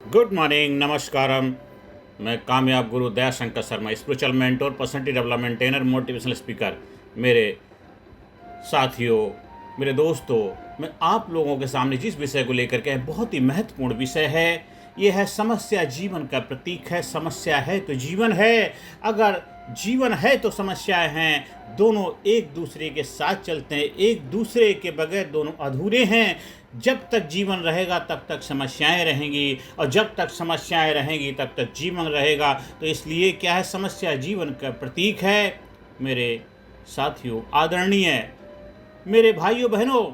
Good morning, नमस्कारम। मैं कामयाब गुरु Dayashankar Sharma, spiritual mentor, personality development trainer, motivational speaker. मेरे साथियों, मेरे दोस्तों, मैं आप लोगों के सामने जिस विषय को लेकर के बहुत ही महत्वपूर्ण विषय है, यह है समस्या जीवन का प्रतीक है। समस्या है तो जीवन है, अगर जीवन है तो समस्याएं हैं। दोनों एक दूसरे के साथ चलते हैं, एक दूसरे के बगैर दोनों अधूरे हैं। जब तक जीवन रहेगा तब तक समस्याएं रहेंगी, और जब तक समस्याएं रहेंगी तब तक जीवन रहेगा। तो इसलिए क्या है, समस्या जीवन का प्रतीक है। मेरे साथियों, आदरणीय मेरे भाइयों बहनों,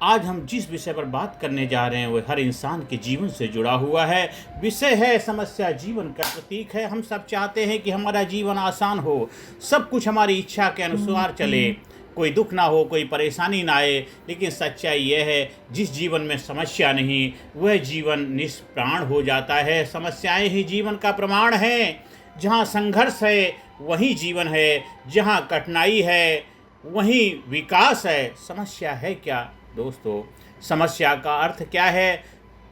आज हम जिस विषय पर बात करने जा रहे हैं वो हर इंसान के जीवन से जुड़ा हुआ है। विषय है समस्या जीवन का प्रतीक है। हम सब चाहते हैं कि हमारा जीवन आसान हो, सब कुछ हमारी इच्छा के अनुसार चले, कोई दुख ना हो, कोई परेशानी ना आए। लेकिन सच्चाई यह है, जिस जीवन में समस्या नहीं वह जीवन निष्प्राण हो जाता है। समस्याएं ही जीवन का प्रमाण हैं। जहाँ संघर्ष है वहीं जीवन है, जहाँ कठिनाई है वहीं विकास है। समस्या है क्या दोस्तों? समस्या का अर्थ क्या है?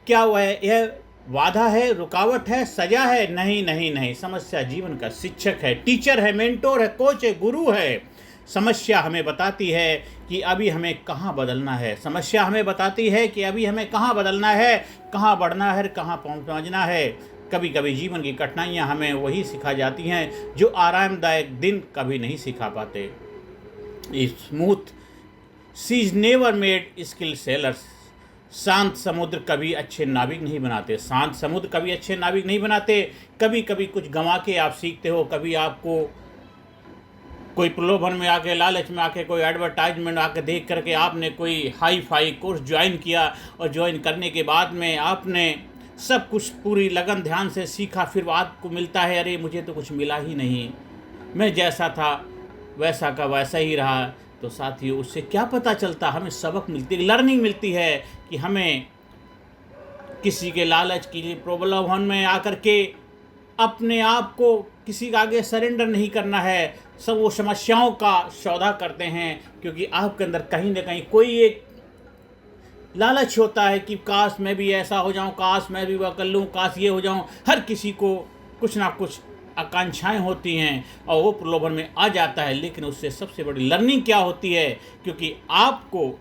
क्या वह यह बाधा है, रुकावट है, सजा है? नहीं नहीं नहीं, समस्या जीवन का शिक्षक है, टीचर है, मेंटोर है, कोच है, गुरु है। समस्या हमें बताती है कि अभी हमें कहाँ बदलना है। समस्या हमें बताती है कि अभी हमें कहाँ बदलना है, कहाँ बढ़ना है, कहाँ पहुँचना है। कभी कभी जीवन की कठिनाइयाँ हमें वही सिखा जाती हैं जो आरामदायक दिन कभी नहीं सिखा पाते। Smooth seas never made skill sailors. शांत समुद्र कभी अच्छे नाविक नहीं बनाते। शांत समुद्र कभी अच्छे नाविक नहीं बनाते। कभी कभी कुछ गंवा के आप सीखते हो। कभी आपको कोई प्रलोभन में आके, लालच में आके, कोई एडवर्टाइजमेंट आके देख करके आपने कोई हाई फाई कोर्स ज्वाइन किया, और ज्वाइन करने के बाद में आपने सब कुछ पूरी लगन ध्यान से सीखा। फिर आपको मिलता है, अरे मुझे तो कुछ मिला ही नहीं, मैं जैसा था वैसा का वैसा ही रहा। तो साथियों, उससे क्या पता चलता? हमें सबक मिलती है, लर्निंग मिलती है कि हमें किसी के लालच की प्रलोभन में आकर के अपने आप को किसी के आगे सरेंडर नहीं करना है। सब वो समस्याओं का सौदा करते हैं, क्योंकि आपके अंदर कहीं ना कहीं कोई एक लालच होता है कि काश मैं भी ऐसा हो जाऊं, काश मैं भी वह कर लूं, काश ये हो जाऊं। हर किसी को कुछ ना कुछ आकांक्षाएं होती हैं और वो प्रलोभन में आ जाता है। लेकिन उससे सबसे बड़ी लर्निंग क्या होती है? क्योंकि आपको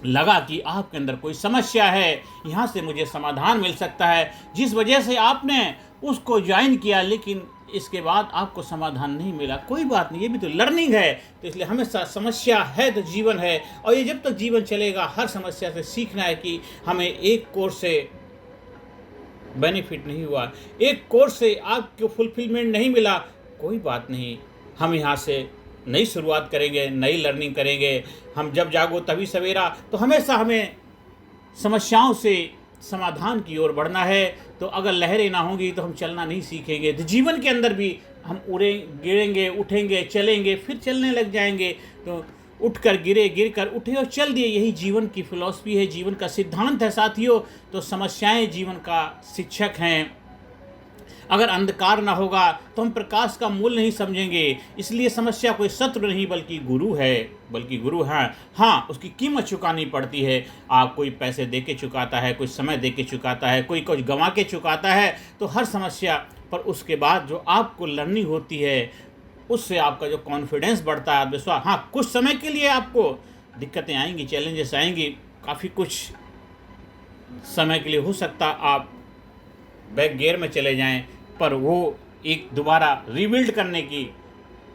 लगा कि आपके अंदर कोई समस्या है, यहाँ से मुझे समाधान मिल सकता है, जिस वजह से आपने उसको ज्वाइन किया, लेकिन इसके बाद आपको समाधान नहीं मिला। कोई बात नहीं, ये भी तो लर्निंग है। तो इसलिए हमेशा समस्या है तो जीवन है, और ये जब तक जीवन चलेगा हर समस्या से सीखना है कि हमें एक कोर्स से बेनिफिट नहीं हुआ, एक कोर्स से आपको फुलफिलमेंट नहीं मिला, कोई बात नहीं, हम यहाँ से नई शुरुआत करेंगे, नई लर्निंग करेंगे। हम जब जागो तभी सवेरा। तो हमेशा हमें समस्याओं से समाधान की ओर बढ़ना है। तो अगर लहरें ना होंगी तो हम चलना नहीं सीखेंगे। तो जीवन के अंदर भी हम गिरेंगे, उठेंगे, चलेंगे, फिर चलने लग जाएंगे। तो उठ कर गिरे, गिर कर उठे और चल दिए, यही जीवन की फिलॉसफी है, जीवन का सिद्धांत है साथियों। तो समस्याएं जीवन का शिक्षक हैं। अगर अंधकार ना होगा तो हम प्रकाश का मूल्य नहीं समझेंगे। इसलिए समस्या कोई शत्रु नहीं बल्कि गुरु है, हाँ, उसकी कीमत चुकानी पड़ती है। आप कोई पैसे दे के चुकाता है, कोई समय दे के चुकाता है, कोई कुछ गंवा के चुकाता है। तो हर समस्या पर उसके बाद जो आपको लर्निंग होती है, उससे आपका जो कॉन्फिडेंस बढ़ता है, विश्वास। हाँ, कुछ समय के लिए आपको दिक्कतें आएंगी, चैलेंजेस आएंगी, काफ़ी कुछ समय के लिए हो सकता आप बैक गियर में चले जाएं, पर वो एक दोबारा रिबिल्ड करने की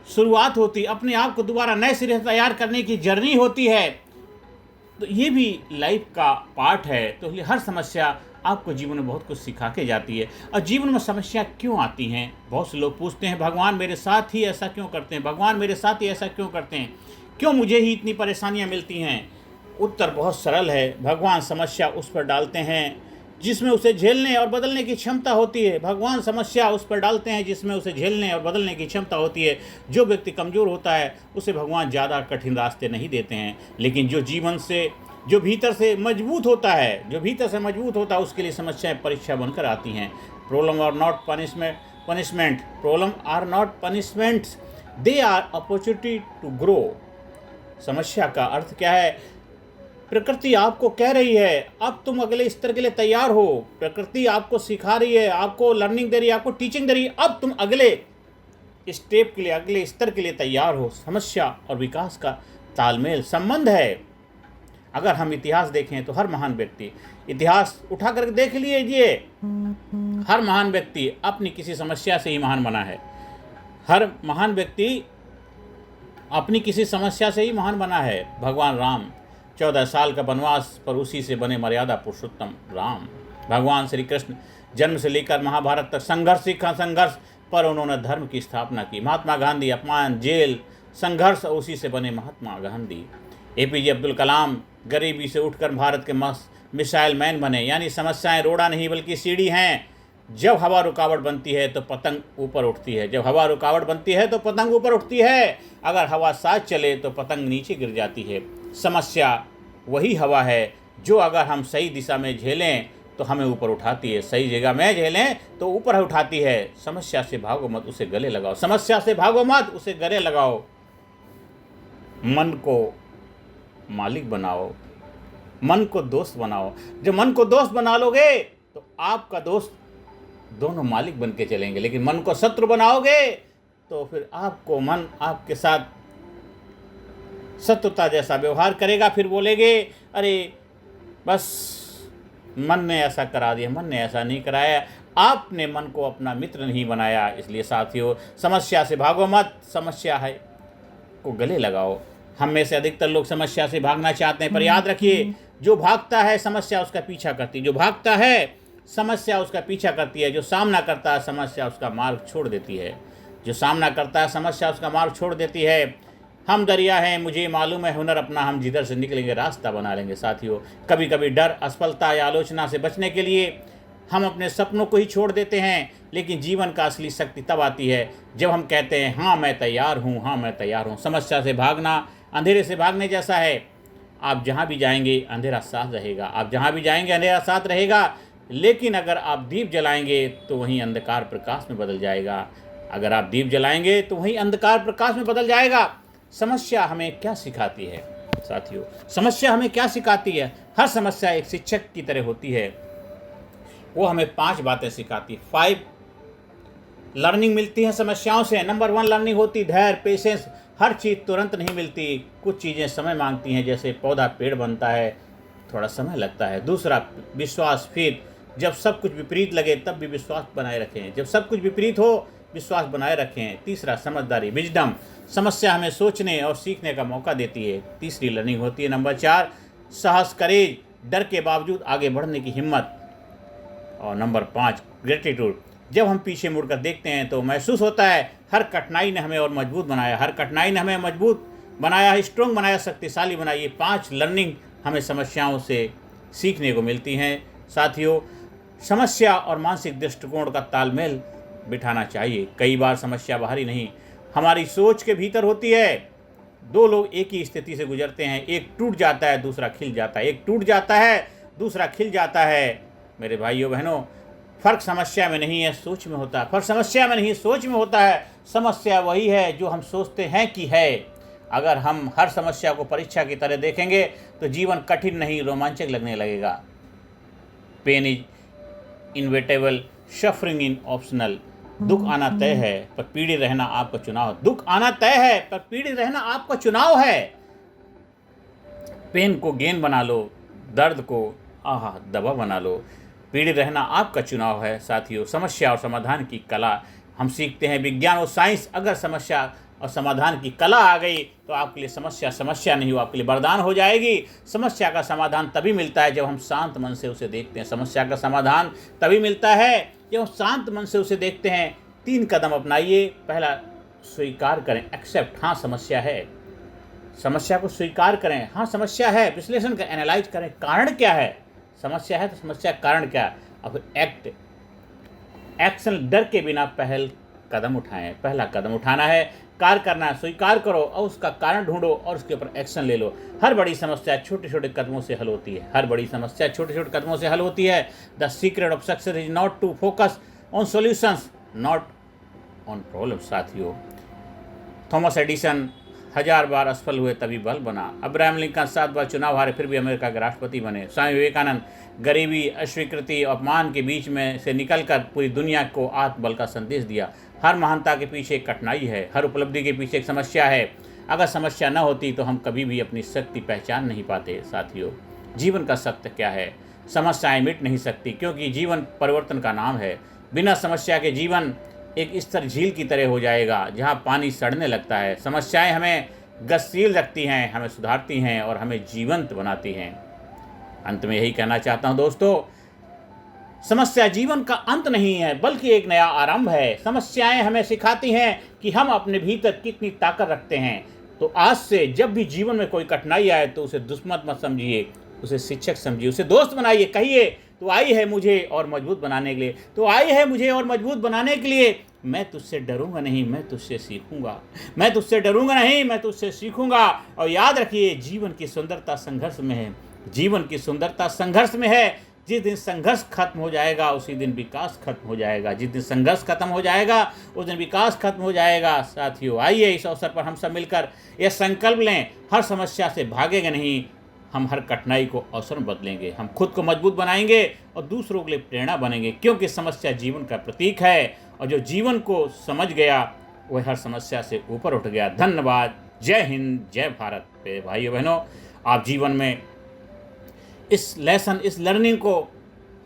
शुरुआत होती, अपने आप को दोबारा नए सिरे से तैयार करने की जर्नी होती है। तो ये भी लाइफ का पार्ट है। तो इसलिए हर समस्या आपको जीवन में बहुत कुछ सिखा के जाती है। और जीवन में समस्या क्यों आती हैं? बहुत से लोग पूछते हैं, भगवान मेरे साथ ही ऐसा क्यों करते हैं, भगवान मेरे साथ ही ऐसा क्यों करते हैं, क्यों मुझे ही इतनी परेशानियां मिलती हैं? उत्तर बहुत सरल है। भगवान समस्या उस पर डालते हैं जिसमें उसे झेलने और बदलने की क्षमता होती है। भगवान समस्या उस पर डालते हैं जिसमें उसे झेलने और बदलने की क्षमता होती है। जो व्यक्ति कमज़ोर होता है उसे भगवान ज़्यादा कठिन रास्ते नहीं देते हैं, लेकिन जो भीतर से मजबूत होता है, उसके लिए समस्याएं परीक्षा बनकर आती हैं। Problem are not punishment, problem are not punishments, they are opportunity to grow. समस्या का अर्थ क्या है? प्रकृति आपको कह रही है अब तुम अगले स्तर के लिए तैयार हो। प्रकृति आपको सिखा रही है, आपको लर्निंग दे रही है, आपको टीचिंग दे रही है, अब तुम अगले स्टेप के लिए, अगले स्तर के लिए तैयार हो। समस्या और विकास का तालमेल संबंध है। अगर हम इतिहास देखें तो हर महान व्यक्ति, इतिहास उठा कर देख लीजिए, हर महान व्यक्ति अपनी किसी समस्या से ही महान बना है। हर महान व्यक्ति अपनी किसी समस्या से ही महान बना है। भगवान राम 14 साल का वनवास पर उसी से बने मर्यादा पुरुषोत्तम राम। भगवान श्री कृष्ण जन्म से लेकर महाभारत तक संघर्ष पर उन्होंने धर्म की स्थापना की। महात्मा गांधी अपमान, जेल, संघर्ष, उसी से बने महात्मा गांधी। APJ अब्दुल कलाम गरीबी से उठकर भारत के मिसाइल मैन बने। यानी समस्याएं रोड़ा नहीं बल्कि सीढ़ी हैं। जब हवा रुकावट बनती है तो पतंग ऊपर उठती है, जब हवा रुकावट बनती है तो पतंग ऊपर उठती है। अगर हवा साथ चले तो पतंग नीचे गिर जाती है। समस्या वही हवा है जो अगर हम सही दिशा में झेलें तो हमें ऊपर उठाती है, सही जगह में झेलें तो ऊपर उठाती है। समस्या से भागो मत, उसे गले लगाओ। समस्या से भागो मत, उसे गले लगाओ। मन को मालिक बनाओ, मन को दोस्त बनाओ। जब मन को दोस्त बना लोगे तो आपका दोस्त दोनों मालिक बन के चलेंगे। लेकिन मन को शत्रु बनाओगे तो फिर आपको मन आपके साथ शत्रुता जैसा व्यवहार करेगा। फिर बोलेंगे अरे बस मन ने ऐसा करा दिया, मन ने ऐसा नहीं कराया। आपने मन को अपना मित्र नहीं बनाया। इसलिए साथियों, समस्या से भागो मत, समस्या है को गले लगाओ। हम में से अधिकतर लोग समस्या से भागना चाहते हैं, पर याद रखिए, जो भागता है समस्या उसका पीछा करती है। जो भागता है समस्या उसका पीछा करती है। जो सामना करता है समस्या उसका मार्ग छोड़ देती है। जो सामना करता है समस्या उसका मार्ग छोड़ देती है। हम दरिया हैं, मुझे मालूम है हुनर अपना, हम जिधर से निकलेंगे रास्ता बना लेंगे। साथियों, कभी कभी डर, असफलता या आलोचना से बचने के लिए हम अपने सपनों को ही छोड़ देते हैं। लेकिन जीवन का असली शक्ति तब आती है जब हम कहते हैं हाँ मैं तैयार हूँ, हाँ मैं तैयार हूँ। समस्या से भागना अंधेरे से भागने जैसा है। आप जहाँ भी जाएंगे अंधेरा साथ रहेगा, आप जहाँ भी जाएंगे अंधेरा साथ रहेगा। लेकिन अगर आप दीप जलाएंगे तो वहीं अंधकार प्रकाश में बदल जाएगा। अगर आप दीप जलाएंगे तो वहीं अंधकार प्रकाश में बदल जाएगा। समस्या हमें क्या सिखाती है साथियों? समस्या हमें क्या सिखाती है? हर समस्या एक शिक्षक की तरह होती है। वो हमें 5 बातें सिखाती, 5 लर्निंग मिलती है समस्याओं से। नंबर 1 लर्निंग होती धैर्य, पेशेंस। हर चीज़ तुरंत नहीं मिलती, कुछ चीज़ें समय मांगती हैं। जैसे पौधा पेड़ बनता है, थोड़ा समय लगता है। दूसरा विश्वास। फिर जब सब कुछ विपरीत लगे तब भी विश्वास बनाए रखें, जब सब कुछ विपरीत हो विश्वास बनाए रखें। तीसरा समझदारी, विजडम। समस्या हमें सोचने और सीखने का मौका देती है। तीसरी लर्निंग होती है नंबर 4 साहस, करेज। डर के बावजूद आगे बढ़ने की हिम्मत। और नंबर 5 ग्रेटिट्यूड। जब हम पीछे मुड़कर देखते हैं तो महसूस होता है हर कठिनाई ने हमें और मजबूत बनाया, हर कठिनाई ने हमें मजबूत बनाया, स्ट्रॉन्ग बनाया, शक्तिशाली बनाया। ये 5 लर्निंग हमें समस्याओं से सीखने को मिलती हैं। साथियों, समस्या और मानसिक दृष्टिकोण का तालमेल बिठाना चाहिए। कई बार समस्या बाहरी नहीं, हमारी सोच के भीतर होती है। 2 लोग एक ही स्थिति से गुजरते हैं, एक टूट जाता है दूसरा खिल जाता है, एक टूट जाता है दूसरा खिल जाता है। मेरे भाइयों बहनों, फर्क समस्या में नहीं है, सोच में होता है। फर्क समस्या में नहीं, सोच में होता है। समस्या वही है जो हम सोचते हैं कि है। अगर हम हर समस्या को परीक्षा की तरह देखेंगे तो जीवन कठिन नहीं रोमांचक लगने लगेगा। Pain is inevitable, suffering in optional. दुख आना तय है पर पीड़ित रहना आपका चुनाव। दुख आना तय है पर पीड़ित रहना आपका चुनाव है। पेन को गेंद बना लो, दर्द को दवा बना लो। पीड़ित रहना आपका चुनाव है। साथियों, समस्या और समाधान की कला हम सीखते हैं विज्ञान और साइंस। अगर समस्या और समाधान की कला आ गई तो आपके लिए समस्या नहीं हो, आपके लिए वरदान हो जाएगी। समस्या का समाधान तभी मिलता है जब हम शांत मन से उसे देखते हैं। समस्या का समाधान तभी मिलता है जब हम शांत मन से उसे देखते हैं। 3 कदम अपनाइए। पहला, स्वीकार करें, एक्सेप्ट। हाँ समस्या है, समस्या को स्वीकार करें। हाँ समस्या है, विश्लेषण करें, एनालाइज करें, कारण क्या है। समस्या है तो समस्या कारण क्या है। अब एक्शन। डर के बिना पहला कदम उठाना है, कार्य करना है। स्वीकार करो और उसका कारण ढूंढो और उसके ऊपर एक्शन ले लो। हर बड़ी समस्या छोटे छोटे कदमों से हल होती है। हर बड़ी समस्या छोटे छोटे कदमों से हल होती है। The secret of success is not to focus on solutions, not on problem. साथियों, थॉमस एडिसन 1000 बार असफल हुए तभी बल बना। अब्राहम लिंकन 7 बार चुनाव हारे फिर भी अमेरिका के राष्ट्रपति बने। स्वामी विवेकानंद गरीबी, अस्वीकृति, अपमान के बीच में से निकलकर पूरी दुनिया को आत्मबल का संदेश दिया। हर महानता के पीछे एक कठिनाई है, हर उपलब्धि के पीछे एक समस्या है। अगर समस्या न होती तो हम कभी भी अपनी शक्ति पहचान नहीं पाते। साथियों, जीवन का सत्य क्या है? समस्याएं मिट नहीं सकती, क्योंकि जीवन परिवर्तन का नाम है। बिना समस्या के जीवन एक स्थिर झील की तरह हो जाएगा, जहां पानी सड़ने लगता है। समस्याएं हमें गतिशील रखती हैं, हमें सुधारती हैं और हमें जीवंत बनाती हैं। अंत में यही कहना चाहता हूं दोस्तों, समस्या जीवन का अंत नहीं है, बल्कि एक नया आरंभ है। समस्याएं हमें सिखाती हैं कि हम अपने भीतर कितनी ताकत रखते हैं। तो आज से जब भी जीवन में कोई कठिनाई आए तो उसे दुश्मन मत समझिए, उसे शिक्षक समझिए, उसे दोस्त बनाइए। कहिए, तो आई है मुझे और मजबूत बनाने के लिए, तो आई है मुझे और मजबूत बनाने के लिए। मैं तुझसे डरूंगा नहीं, मैं तुझसे सीखूंगा। मैं तुझसे डरूंगा नहीं, मैं तुझसे सीखूंगा। और याद रखिए, जीवन की सुंदरता संघर्ष में है। जीवन की सुंदरता संघर्ष में है। जिस दिन संघर्ष खत्म हो जाएगा उसी दिन विकास खत्म हो जाएगा। जिस दिन संघर्ष खत्म हो जाएगा उस दिन विकास खत्म हो जाएगा। साथियों, आइए इस अवसर पर हम सब मिलकर यह संकल्प लें, हर समस्या से भागेंगे नहीं, हम हर कठिनाई को अवसर में बदलेंगे। हम खुद को मजबूत बनाएंगे और दूसरों के लिए प्रेरणा बनेंगे, क्योंकि समस्या जीवन का प्रतीक है और जो जीवन को समझ गया वह हर समस्या से ऊपर उठ गया। धन्यवाद। जय हिंद, जय भारत। मेरे भाइयों बहनों, आप जीवन में इस लर्निंग को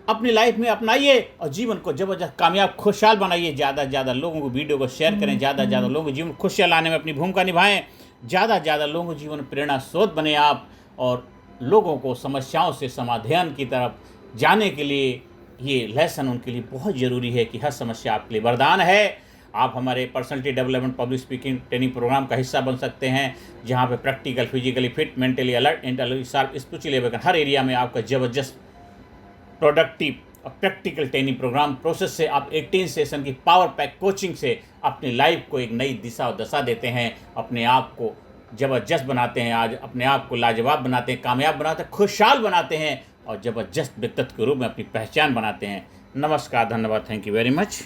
अपनी लाइफ में अपनाइए और जीवन को जबरदस्त कामयाब खुशहाल बनाइए। ज़्यादा से ज़्यादा लोगों को वीडियो को शेयर करें, ज़्यादा से ज़्यादा लोगों को जीवन खुशहाल लाने में अपनी भूमिका निभाएं, ज़्यादा से ज़्यादा लोगों को जीवन प्रेरणा स्रोत बने आप, और लोगों को समस्याओं से समाधान की तरफ जाने के लिए ये लेसन उनके लिए बहुत ज़रूरी है कि हर समस्या आपके लिए वरदान है। आप हमारे personality development public speaking training program का हिस्सा बन सकते हैं, जहां पे practical, physically fit, mentally alert, intellectually sharp, spiritually awaken, हर एरिया में आपका जबरदस्त प्रोडक्टिव और प्रैक्टिकल ट्रेनिंग प्रोग्राम प्रोसेस से आप 18 सेशन की पावर पैक कोचिंग से अपनी लाइफ को एक नई दिशा और दशा देते हैं, अपने आप को जबरदस्त बनाते हैं, आज अपने आप को लाजवाब बनाते हैं, कामयाब बनाते हैं, खुशहाल बनाते हैं और जबरदस्त व्यक्तित्व के रूप में अपनी पहचान बनाते हैं। नमस्कार, धन्यवाद, थैंक यू वेरी मच।